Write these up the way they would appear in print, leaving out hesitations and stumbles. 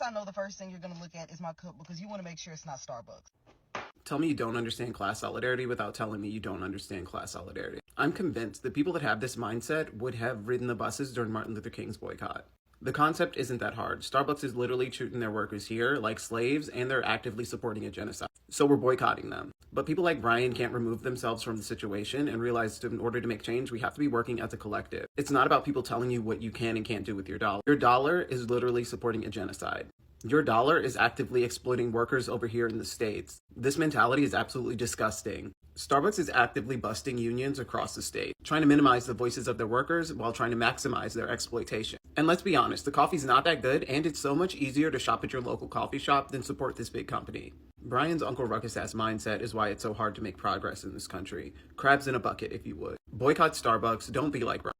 I know the first thing you're going to look at is my cup because you want to make sure it's not Starbucks. Tell me you don't understand class solidarity without telling me you don't understand class solidarity. I'm convinced the people that have this mindset would have ridden the buses during Martin Luther King's boycott. The concept isn't that hard. Starbucks is literally treating their workers here like slaves, and they're actively supporting a genocide. So we're boycotting them. But people like Brian can't remove themselves from the situation and realize that in order to make change, we have to be working as a collective. It's not about people telling you what you can and can't do with your dollar. Your dollar is literally supporting a genocide. Your dollar is actively exploiting workers over here in the States. This mentality is absolutely disgusting. Starbucks is actively busting unions across the state, trying to minimize the voices of their workers while trying to maximize their exploitation. And let's be honest, the coffee's not that good, and it's so much easier to shop at your local coffee shop than support this big company. Brian's Uncle Ruckus ass mindset is why it's so hard to make progress in this country. Crabs in a bucket, if you would. Boycott Starbucks, don't be like Brian.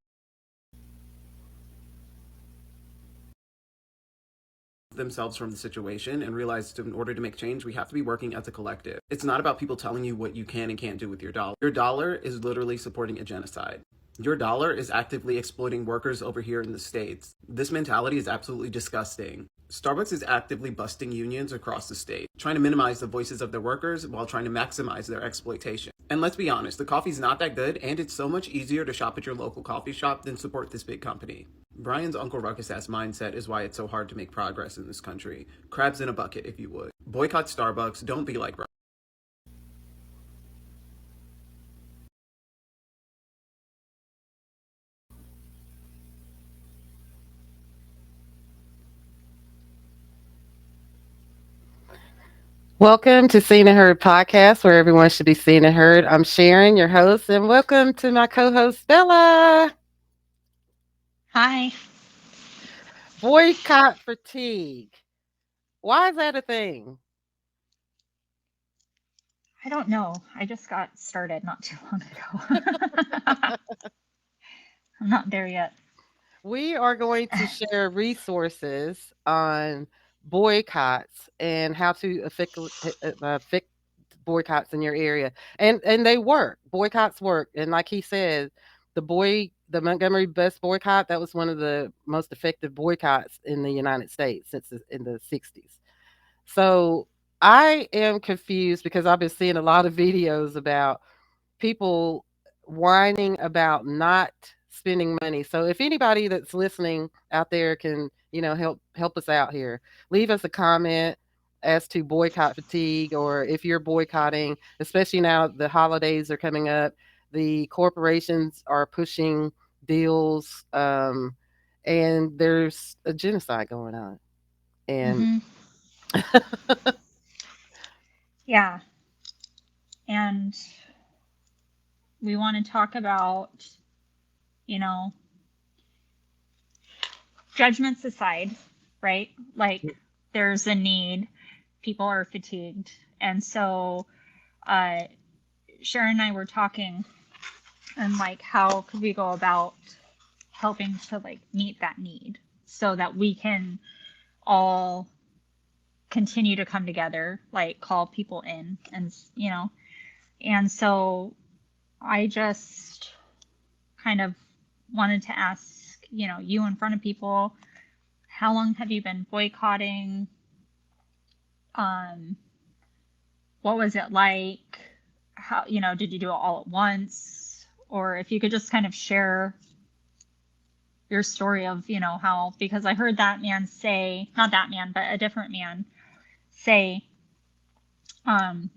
Themselves from the situation and realize that in order to make change, we have to be working as a collective. It's not about people telling you what you can and can't do with your dollar. Your dollar is literally supporting a genocide. Your dollar is actively exploiting workers over here in the States. This mentality is absolutely disgusting. Starbucks is actively busting unions across the state, trying to minimize the voices of their workers while trying to maximize their exploitation. And let's be honest, the coffee's not that good, and it's so much easier to shop at your local coffee shop than support this big company. Brian's Uncle Ruckus ass mindset is why it's so hard to make progress in this country. Crabs in a bucket, if you would. Boycott Starbucks, don't be like Brian. Welcome to Seen and Heard podcast, where everyone should be seen and heard. I'm Sharon, your host, and welcome to my co-host Bella. Hi. Boycott fatigue. Why is that a thing? I don't know. I just got started not too long ago. I'm not there yet. We are going to share resources on boycotts and how to affect boycotts in your area, and they work. Boycotts work, and like he said, the Montgomery bus boycott, that was one of the most effective boycotts in the United States since in the 60s. So I am confused because I've been seeing a lot of videos about people whining about not spending money. So if anybody that's listening out there can, help us out here. Leave us a comment as to boycott fatigue, or if you're boycotting, especially now the holidays are coming up, the corporations are pushing deals, and there's a genocide going on. And hmm Yeah. And we want to talk about, you know, judgments aside, right? Like there's a need, people are fatigued. And so uh, Sharon and I were talking and like, how could we go about helping to like meet that need so that we can all continue to come together, like call people in and so I just kind of wanted to ask, you in front of people, how long have you been boycotting? Um, what was it like? How, did you do it all at once? Or if you could just kind of share your story of, how, because I heard that man say, not that man, but a different man say, um,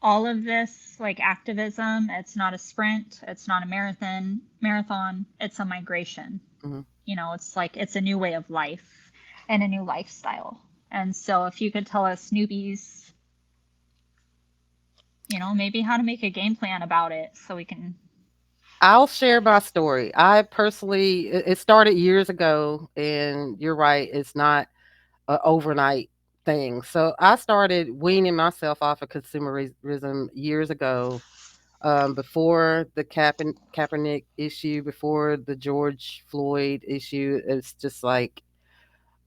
all of this like activism, it's not a sprint, it's not a marathon, it's a migration. Mhm. It's like it's a new way of life and a new lifestyle. And so if you could tell us newbies, maybe how to make a game plan about it so we can. I'll share my story. I personally, it started years ago, and you're right, it's not an overnight thing. So I started weaning myself off of consumerism years ago, before the Kaepernick issue, before the George Floyd issue. It's just like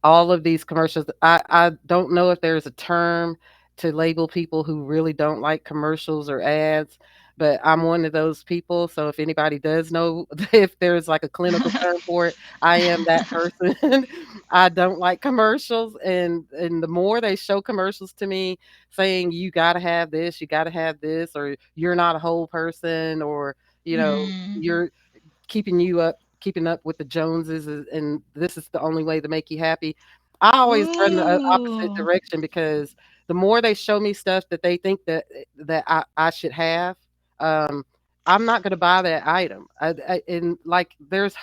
all of these commercials. I don't know if there's a term to label people who really don't like commercials or ads, but I'm one of those people. So if anybody does know if there's like a clinical term for it, I am that person. I don't like commercials, and the more they show commercials to me saying you got to have this, you got to have this, or you're not a whole person, or Mm. you're keeping up with the Joneses, and this is the only way to make you happy. I always run the opposite Ooh. direction because the more they show me stuff that they think that I should have, um, I'm not going to buy that item. And like, there's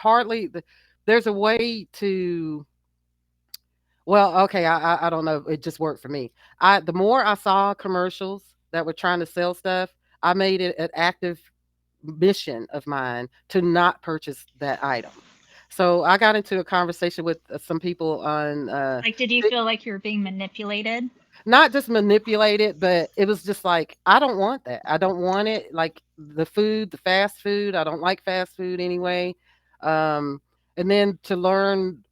a way to. Well, okay, I don't know. It just worked for me. The more I saw commercials that were trying to sell stuff, I made it an active mission of mine to not purchase that item. So I got into a conversation with some people on Like, did you feel like you were being manipulated? not just manipulate it, but it was just like, I don't want that. I don't want it. Like the food, the fast food. I don't like fast food anyway. Um, and then to learn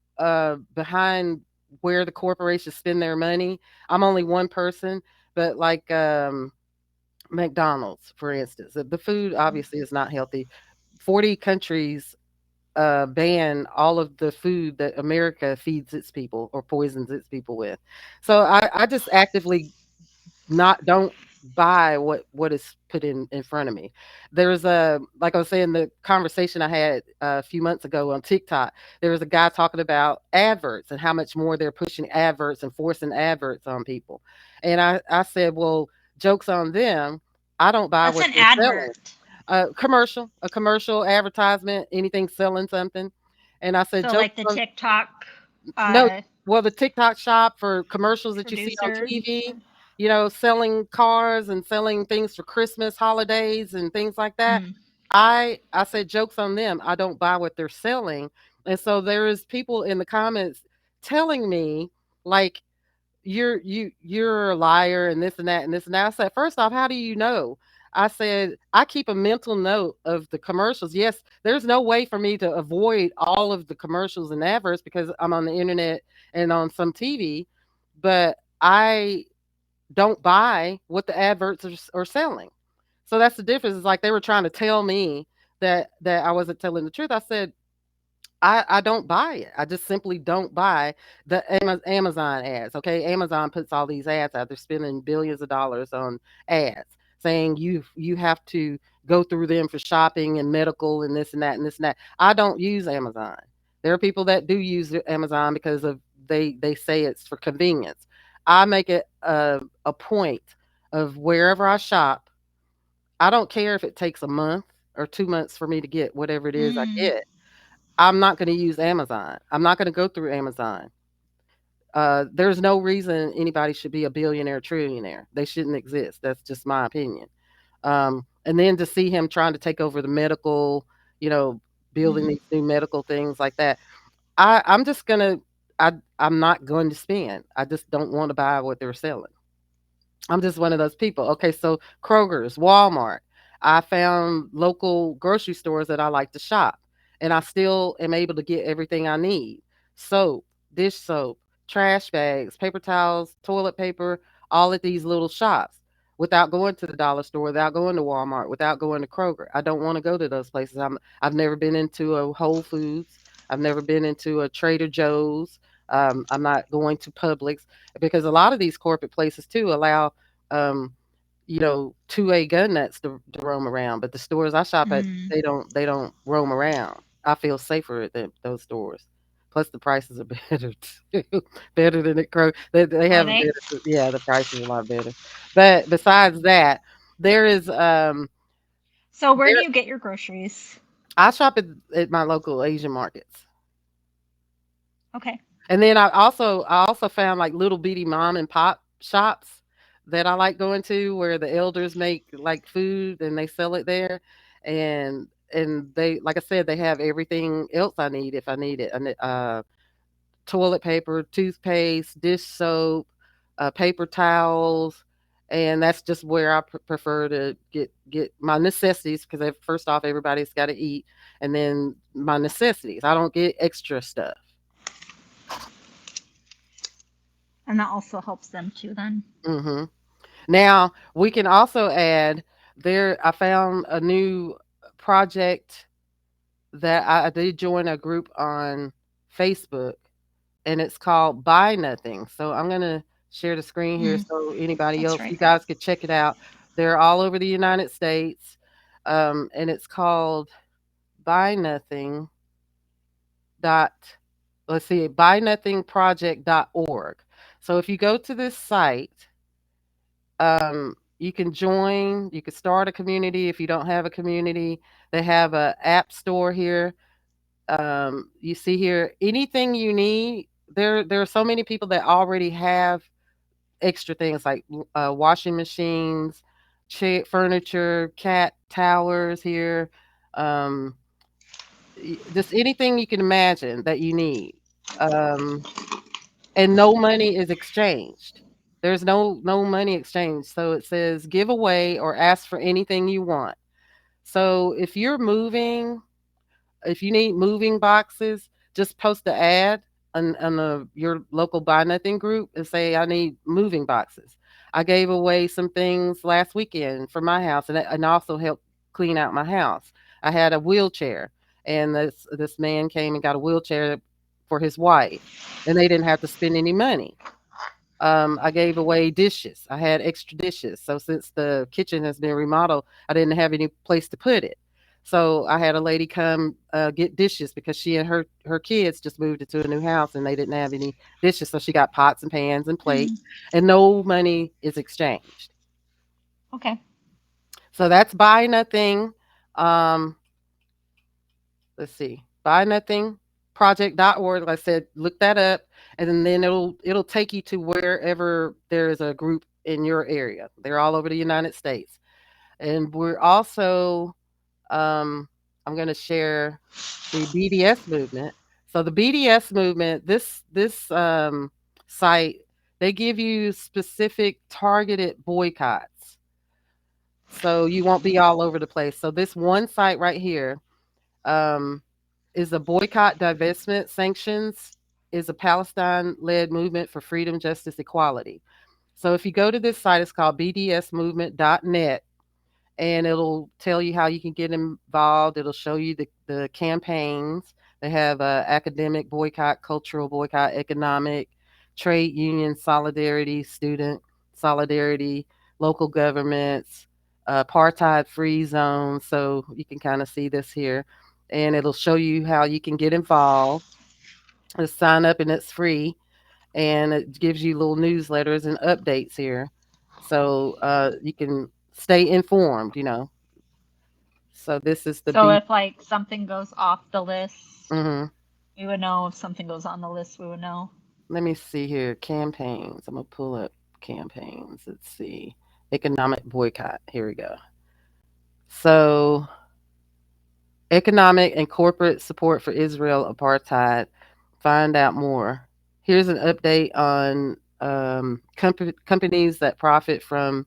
behind where the corporations spend their money. I'm only one person, but like McDonald's, for instance, the food obviously is not healthy. 40 countries ban all of the food that America feeds its people or poisons its people with. So I just actively not don't buy what is put in front of me. There's a like I was saying, the conversation I had a few months ago on TikTok. There was a guy talking about adverts and how much more they're pushing adverts and forcing adverts on people. And I said, well, jokes on them. I don't buy What's what an they're selling. advert? A commercial advertisement, anything selling something. And I said, So, jokes like the on TikTok no, uh, well, the TikTok shop for commercials that you see on producers. TV, selling cars and selling things for Christmas, holidays, and things like that. Mm. I said jokes on them. I don't buy what they're selling. And so there is people in the comments telling me like you're a liar and this and that and this and that. I said, first off, how do you know? I said, I keep a mental note of the commercials. Yes, there's no way for me to avoid all of the commercials and adverts because I'm on the internet and on some TV, but I don't buy what the adverts are selling. So that's the difference. It's like they were trying to tell me that I wasn't telling the truth. I said, I don't buy it. I just simply don't buy the Amazon ads. Okay, Amazon puts all these ads out. They're spending billions of dollars on ads, saying you have to go through them for shopping and medical and this and that and this and that. I don't use Amazon. There are people that do use Amazon because of they say it's for convenience. I make it a point of wherever I shop. I don't care if it takes a month or 2 months for me to get whatever it is I Mm. get. I'm not gonna use Amazon. I'm not gonna go through Amazon. There's no reason anybody should be a billionaire, trillionaire. They shouldn't exist. That's just my opinion. And then to see him trying to take over the medical, you know, building Mm. these new medical things like that. I'm just gonna. I'm not going to spend. I just don't want to buy what they're selling. I'm just one of those people. Okay, so Kroger's, Walmart. I found local grocery stores that I like to shop, and I still am able to get everything I need: soap, dish soap, trash bags, paper towels, toilet paper, all at these little shops without going to the dollar store, without going to Walmart, without going to Kroger. I don't want to go to those places. I've never been into a Whole Foods. I've never been into a Trader Joe's. I'm not going to Publix because a lot of these corporate places too allow um, 2A gun nuts to roam around, but the stores I shop at, Mm. they don't roam around. I feel safer at those stores. Plus, the prices are better too, better than at Kroger. They Are have a they? better, yeah, the prices are a lot better. But besides that, there is So, where do there you get your groceries? I shop at my local Asian markets. Okay. And then I also found like little bitty mom and pop shops that I like going to where the elders make like food and they sell it there. And they, like I said, they have everything else I need if I need it. Toilet paper, toothpaste, dish soap, paper towels, and that's just where I prefer to get my necessities because first off, everybody's got to eat, and then my necessities. I don't get extra stuff. And that also helps them too, then. Hmm. Now, we can also add there I found a new project that I did join a group on Facebook, and it's called Buy Nothing. So I'm gonna share the screen here Mm, so anybody that's else, right. you guys could check it out. They're all over the United States, and it's called Buy Nothing dot. Let's see, buynothingproject.org. So if you go to this site, you can join, you can start a community if you don't have a community. They have a app store here. You see here anything you need. There are so many people that already have extra things like washing machines, chair, furniture, cat towers here, um, just anything you can imagine that you need. Um, and no money is exchanged. There's no money exchange. So it says give away or ask for anything you want. So if you're moving, if you need moving boxes, just post the ad on your local Buy Nothing group and say, I need moving boxes. I gave away some things last weekend for my house and also helped clean out my house. I had a wheelchair, and this man came and got a wheelchair for his wife, and they didn't have to spend any money. I gave away dishes. I had extra dishes. So since the kitchen has been remodeled, I didn't have any place to put it. So I had a lady come get dishes because she and her kids just moved into a new house and they didn't have any dishes. So she got pots and pans and plates, Mm, and no money is exchanged. okay. So that's Buy Nothing. Um, let's see, Buy Nothing project.org. Like I said, look that up, and then it'll take you to wherever there is a group in your area. They're all over the United States. And we're also I'm going to share the BDS movement. So the BDS movement, this site, they give you specific targeted boycotts. So you won't be all over the place. So this one site right here, um, is a boycott, divestment, sanctions is a Palestine-led movement for freedom, justice, equality. So if you go to this site, it's called bdsmovement.net, and it'll tell you how you can get involved. It'll show you the campaigns. They have academic boycott, cultural boycott, economic, trade union solidarity, student solidarity, local governments, apartheid free zones. So you can kind of see this here. And it'll show you how you can get involved. Just sign up and it's free. And it gives you little newsletters and updates here. So you can stay informed. So this is the So B. if like something goes off the list, Mhm. we would know. If something goes on the list, we would know. Let me see here. Campaigns. I'm gonna pull up campaigns. Let's see. Economic boycott. Here we go. So economic and corporate support for Israel apartheid. Find out more. Here's an update on companies that profit from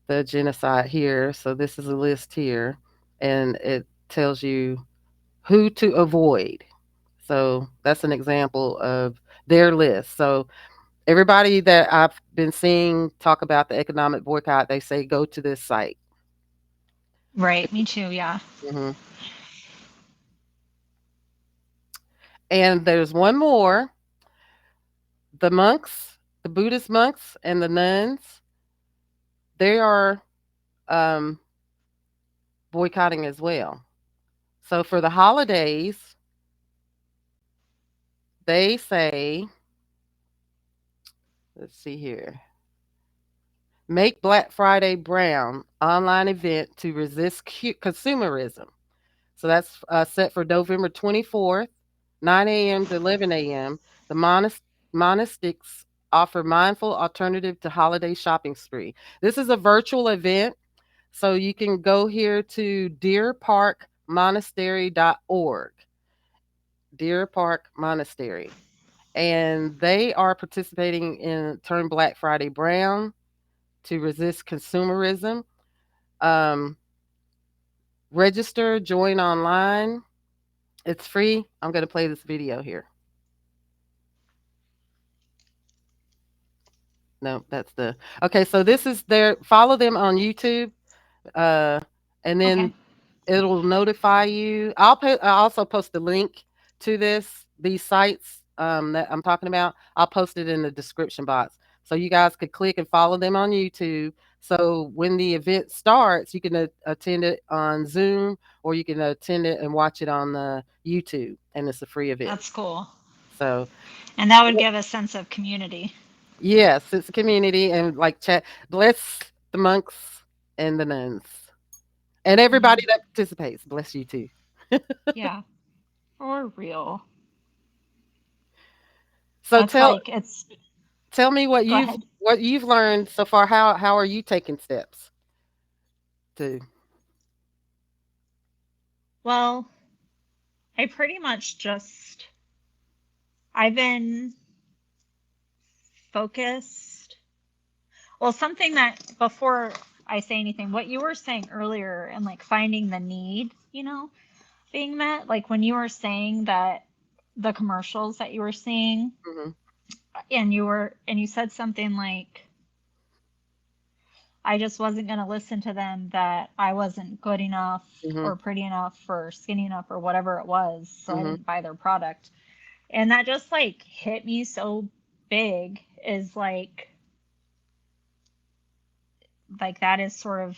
the genocide here. So this is a list here, and it tells you who to avoid. So that's an example of their list. So everybody that I've been seeing talk about the economic boycott, they say go to this site. Right. Me too. Yeah. hmm And there's one more. The monks, the Buddhist monks and the nuns, they are um, boycotting as well. So for the holidays, they say, let's see here, make Black Friday brown online event to resist consumerism. So that's set for November 24th, 9 a.m. to 11 a.m. The monastics offer mindful alternative to holiday shopping spree. This is a virtual event, so you can go here to deerparkmonastery.org, Deer Park Monastery, and they are participating in Turn Black Friday Brown to resist consumerism. Um, Register, join online. It's free. I'm going to play this video here. No, that's the okay. So this is their follow them on YouTube. uh, and then Okay. it'll notify you. I also post the link to these sites that I'm talking about. I'll post it in the description box so you guys could click and follow them on YouTube. So when the event starts, you can attend it on Zoom or you can attend it and watch it on the YouTube, and it's a free event. That's cool. So And that would give a sense of community. yes, it's a community and like chat. Bless the monks and the nuns and everybody Mm, that participates. Bless you too. yeah, for real. So That's like it's. tell me Go ahead. what you've learned so far. How are you taking steps to Well, I pretty much just I've been focused. Well, something that before I say anything, what you were saying earlier and like finding the need, being met, like when you were saying that the commercials that you were seeing mhm, and you said something like I just wasn't going to listen to them, that I wasn't good enough mhm, or pretty enough or skinny enough or whatever it was, so I mhm, didn't buy their product. And that just like hit me so big, is like that is sort of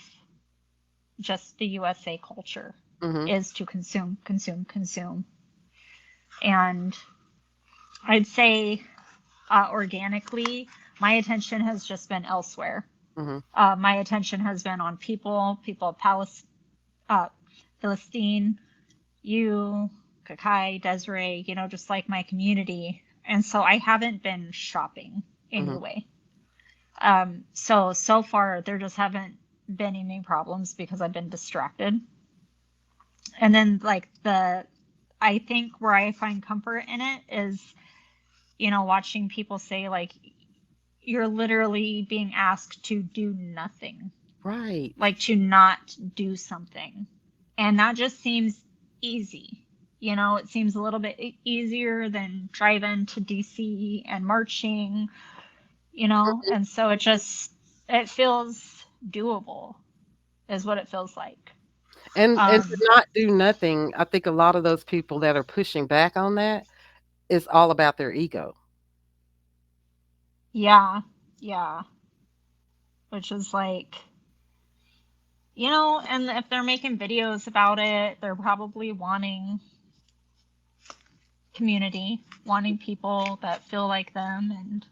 just the USA culture, mhm, is to consume, consume, consume. And I'd say organically, my attention has just been elsewhere. mhm, My attention has been on people of uh, Philistine, you, Kakai, Desiree, just like my community. And so I haven't been shopping mhm. anyway. So far there just haven't been any problems because I've been distracted. And then like I think where I find comfort in it is, watching people say like you're literally being asked to do nothing, Right. like to not do something. And that just seems easy. It seems a little bit easier than driving to DC and marching, Mhm. and so it feels doable, is what it feels like. And to Um, not do nothing, I think a lot of those people that are pushing back on that is all about their ego. yeah, yeah, which is like, and if they're making videos about it, they're probably wanting community, wanting people that feel like them, and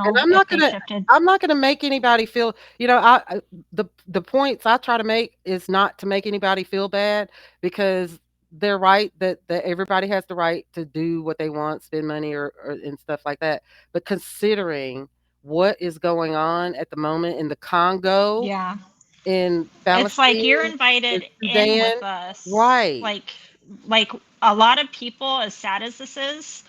And if they shifted. I'm not gonna make anybody feel, the points I try to make is not to make anybody feel bad because they're right that everybody has the right to do what they want, spend money or and stuff like that. But considering what is going on at the moment in the Congo, Yeah, in it's like you're Palestine, in invited in Sudan, with us. right. Like a lot of people, as sad as this is,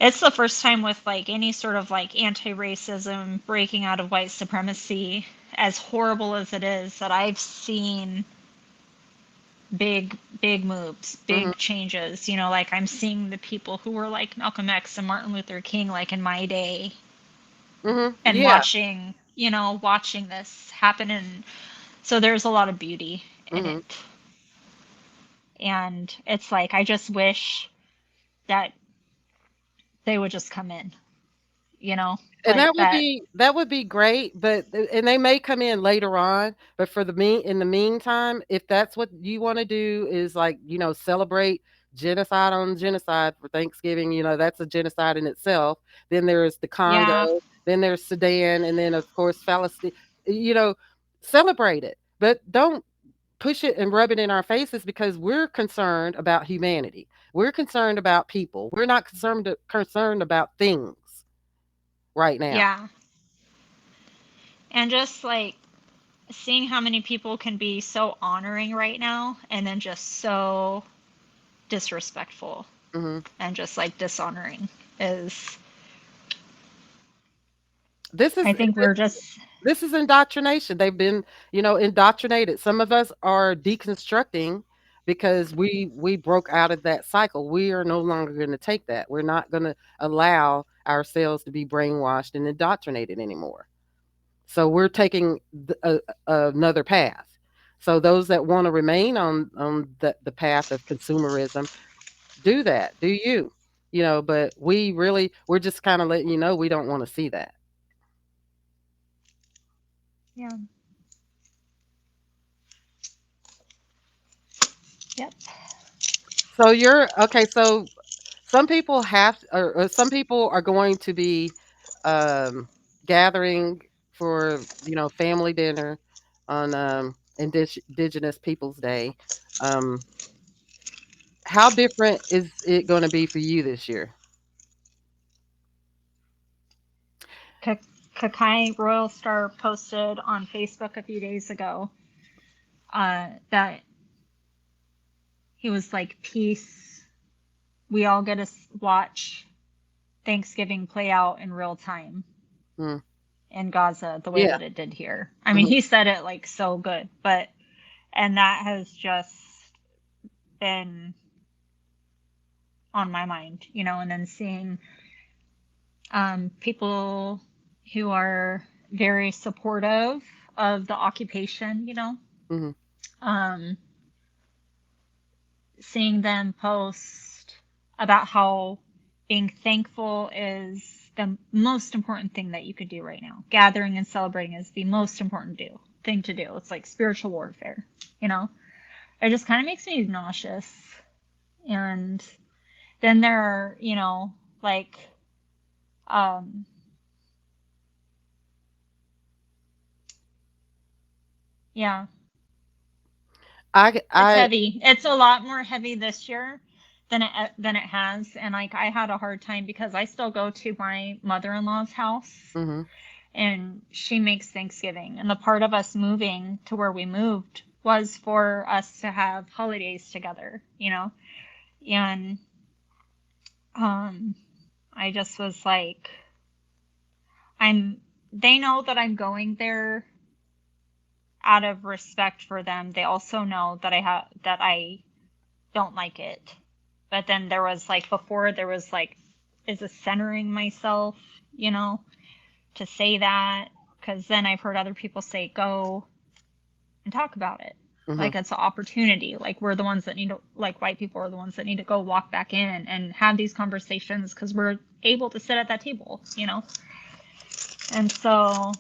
it's the first time with like any sort of like anti-racism breaking out of white supremacy, as horrible as it is, that I've seen big moves, Mhm, big changes. Like I'm seeing the people who were like Malcolm X and Martin Luther King, like in my day, mhm, and yeah, watching this happen. And so there's a lot of beauty in mhm. it. And it's like I just wish that they would just come in, And like that. that would be great, but and they may come in later on, but for the in the meantime, if that's what you wanna do is, like, celebrate genocide on genocide for Thanksgiving, that's a genocide in itself. Then there's the Yeah, Congo, then there's Sudan, and then, of course, Palestine. You know, celebrate it, but don't push it and rub it in our faces because we're concerned about humanity. We're concerned about people. We're not concerned about things right now. yeah. And just like seeing how many people can be so honoring right now and then just so disrespectful Mhm. and just like dishonoring is, This is I think we're just, this is indoctrination. They've been, indoctrinated. Some of us are deconstructing because we broke out of that cycle. We are no longer going to take that. We're not going to allow ourselves to be brainwashed and indoctrinated anymore. So we're taking another path. So those that want to remain on the path of consumerism, do that. Do you? You know, but we're just kind of letting you know we don't want to see that. Yeah. Yep. So you're okay. So some people or some people are going to be um, gathering for family dinner on Indigenous Peoples Day. Um, how different is it going to be for you this year? Ka- Kakai Royal Star posted on Facebook a few days ago that he was like, "Peace. We all get to watch Thanksgiving play out in real time Hmm. in Gaza the way Yeah. that it did here." I mean, Hmm. he said it like so good, and that has just been on my mind, and then seeing people who are very supportive of the occupation, Hmm. um, seeing them post about how being thankful is the most important thing that you could do right now. Gathering and celebrating is the most important thing to do. It's like spiritual warfare, you know? It just kind of makes me nauseous. And then there are, like, um, yeah, I it's I heavy. It's a lot more heavy this year than it has. And like I had a hard time because I still go to my mother-in-law's house hmm and she makes Thanksgiving. And the part of us moving to where we moved was for us to have holidays together, And um I just was like I'm they know that I'm going there out of respect for them. They also know that I don't like it. But then there was like before there was like is this centering myself, you know, to say that because then I've heard other people say go and talk about it. hmm Like it's an opportunity. Like we're the ones that need to, like white people are the ones that need to go walk back in and have these conversations because we're able to sit at that table. And so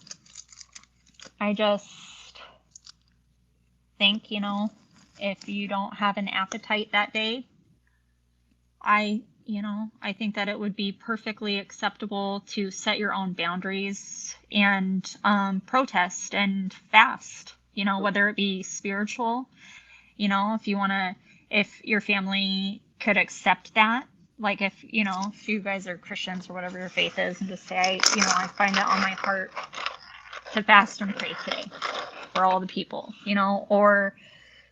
I just think, if you don't have an appetite that day, I think that it would be perfectly acceptable to set your own boundaries and protest and fast, whether it be spiritual, if you want to, if your family could accept that, like if you guys are Christians or whatever your faith is, and just say, I find it on my heart to fast and pray today for all the people, or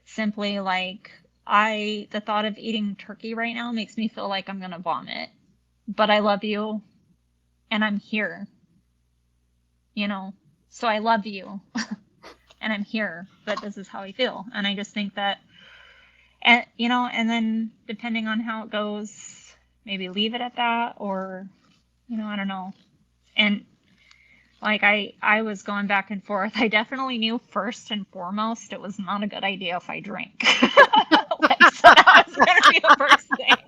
simply like, the thought of eating turkey right now makes me feel like I'm going to vomit, but I love you and I'm here, you know, so I love you and I'm here, but this is how I feel. And I just think that, and then depending on how it goes, maybe leave it at that or, I don't know. And like I was going back and forth. I definitely knew first and foremost it was not a good idea if I drank. Like so that was gonna be the first thing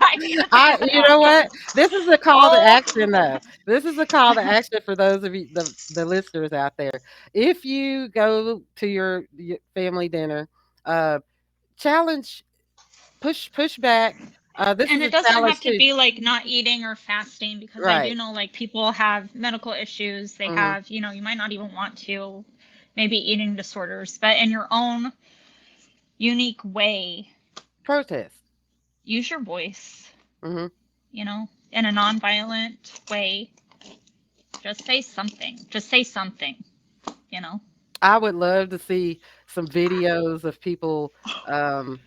I need to think you know about. what? This is a call to Oh, action, though. This is a call to action for those of you, the listeners out there. If you go to your family dinner, uh, challenge, push back. This and is it a doesn't challenge have to too, be like not eating or fasting because I do right? know like people have medical issues. They Hmm. have, you might not even want to, maybe eating disorders, but in your own unique way, Protest. use your voice, Hmm. in a nonviolent way. Just say something. Just say something, you know? I would love to see some videos of people um,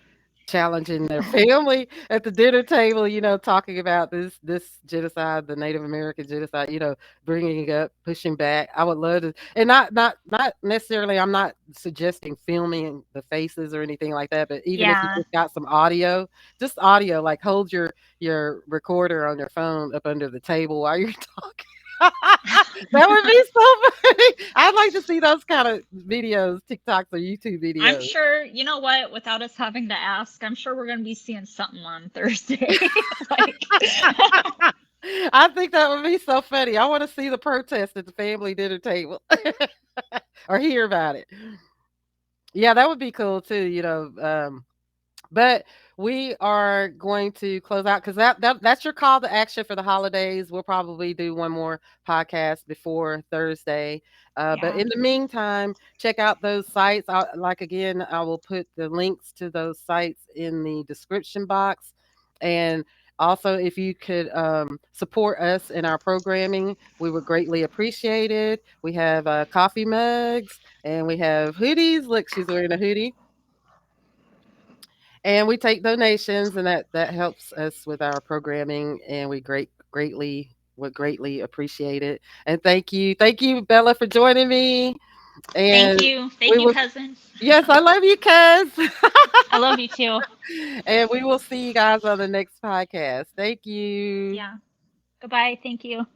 challenging their family at the dinner table, talking about this genocide, the Native American genocide, bringing it up, pushing back. I would love to, and not necessarily. I'm not suggesting filming the faces or anything like that, but even if you Yeah. just got some audio, just audio, like hold your recorder on your phone up under the table while you're talking. That would be so funny. I'd like to see those kind of videos, TikToks or YouTube I'm videos. sure, you know what, without us having to ask, I'm sure we're going to be seeing something on Thursday. Like, I think that would be so funny. I want to see the protest at the family dinner table or hear about it. Yeah, that would be cool too, but we are going to close out because that's your call to action for the holidays. We'll probably do one more podcast before Thursday. But yeah. in the meantime, check out those sites. Again, I will put the links to those sites in the description box. And also, if you could support us in our programming, we would greatly appreciate it. We have coffee mugs and we have hoodies. Look, she's wearing a hoodie. And we take donations, and that helps us with our programming, and we greatly would greatly appreciate it. And thank you, Bella, for joining me. And Thank we you, will. cousin. Yes, I love you, cuz. I love you too. And we will see you guys on the next podcast. Thank you. Yeah. Goodbye. Thank you.